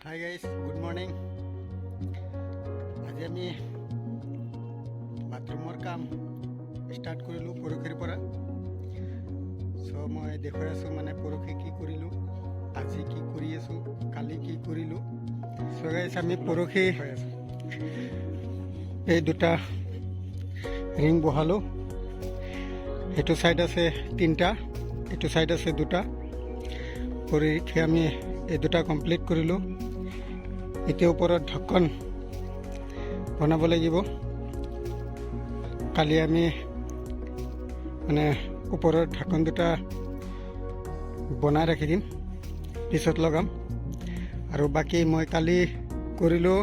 Hi guys, good morning. আজি আমি বাথৰুমৰ কাম ষ্টাৰ্ট কৰিলোঁ পৰহিৰ পৰা। চ' মই দেখুৱাই আছোঁ মানে পৰহি কি কৰিলোঁ, আজি কি কৰি আছোঁ, কালি কি কৰিলোঁ। চ' গাইজ, আমি পৰহি এই দুটা ৰিং বহালোঁ। এইটো ছাইড আছে তিনিটা, এইটো ছাইড আছে দুটা। পৰহি আমি এই দুটা কমপ্লিট কৰিলোঁ। এতিয়া ওপৰত ঢক্কন বনাব লাগিব। কালি আমি মানে ওপৰৰ ঢাকন দুটা বনাই ৰাখি দিম, পিছত লগাম। আৰু বাকী মই কালি কৰিলোঁ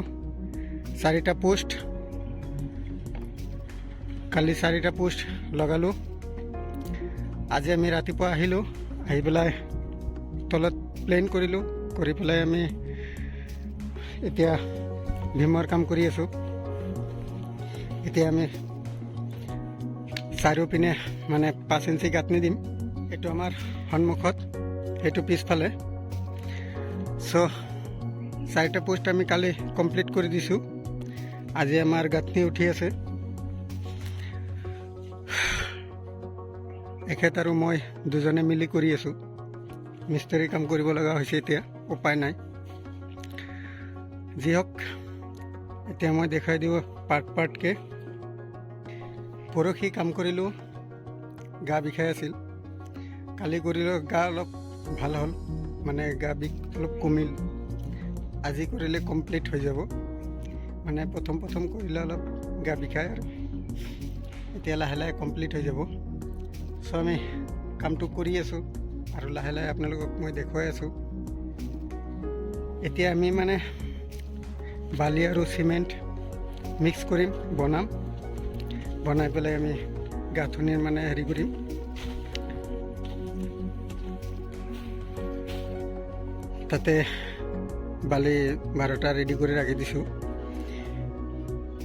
4টা পোষ্ট। কালি 4টা পোষ্ট লগালোঁ। আজি আমি ৰাতিপুৱা আহিলোঁ, আহি পেলাই তলত প্লেন কৰিলোঁ, কৰি পেলাই আমি এতিয়া ভীমৰ কাম কৰি আছোঁ। এতিয়া আমি চাৰিওপিনে মানে 5 ইঞ্চি গাঁথনি দিম। এইটো আমাৰ সন্মুখত, এইটো পিছফালে। চ' 4টা পোষ্ট আমি কালি কমপ্লিট কৰি দিছোঁ। আজি আমাৰ গাঁথনি উঠি আছে। এখেত আৰু মই দুজনে মিলি কৰি আছোঁ। মিস্ত্ৰী কাম কৰিব লগা হৈছে, এতিয়া উপায় নাই। যি হওক, এতিয়া মই দেখাই দিওঁ পাৰ্টকৈ। পৰহি কাম কৰিলোঁ, গা বিষাই আছিল। কালি কৰিলোঁ, গা অলপ ভাল হ'ল, মানে গা বিষ অলপ কমিল। আজি কৰিলে কমপ্লিট হৈ যাব। মানে প্ৰথম কৰিলে অলপ গা বিষায়, আৰু এতিয়া লাহে লাহে কমপ্লিট হৈ যাব। চ' আমি কামটো কৰি আছোঁ আৰু লাহে লাহে আপোনালোকক মই দেখুৱাই আছোঁ। এতিয়া আমি মানে বালি আৰু চিমেণ্ট মিক্স কৰিম, বনাই পেলাই আমি গাঁথনিৰ মানে হেৰি কৰিম। তাতে বালি 12টা ৰেডি কৰি ৰাখি দিছোঁ।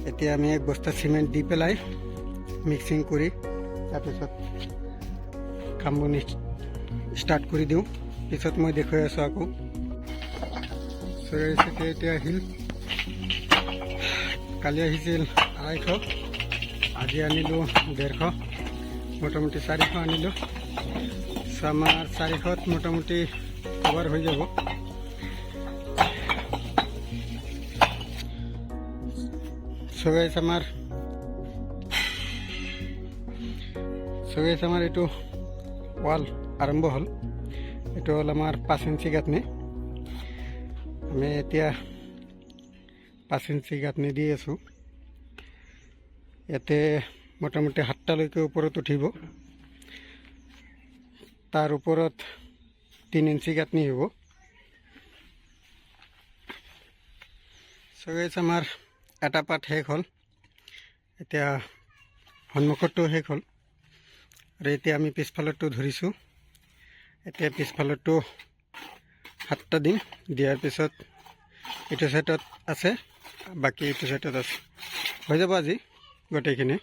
এতিয়া আমি 1 বস্তা চিমেণ্ট দি পেলাই মিক্সিং কৰি তাৰপিছত কামবোৰ ষ্টাৰ্ট কৰি দিওঁ। পিছত মই দেখুৱাই আছোঁ আকৌ। এতিয়া আহিল, কালি আহিছিল 250, আজি আনিলোঁ 150, মোটামুটি 400 আনিলোঁ। চ' আমাৰ 400ত মোটামুটি কভাৰ হৈ যাব। চ' গাইজ, আমাৰ এইটো ৱাল আৰম্ভ হ'ল। এইটো হ'ল আমাৰ 5 ইঞ্চি গাঁথনি। আমি এতিয়া 5 ইঞ্চি গাঁথনি দি আছোঁ। ইয়াতে মোটামুটি 7টালৈকে ওপৰত উঠিব। তাৰ ওপৰত 3 ইঞ্চি গাঁথনি হ'ব। চ' গাইজ, আমাৰ এটা পাৰ্ট শেষ হ'ল। এতিয়া সন্মুখতো শেষ হ'ল, আৰু এতিয়া আমি পিছফালতো ধৰিছোঁ। এতিয়া পিছফালতো 7টা দিম। দিয়াৰ পিছত এইটো চাইডত আছে, বাকী এইটো চাইডত আছে। হৈ যাব আজি গোটেইখিনি।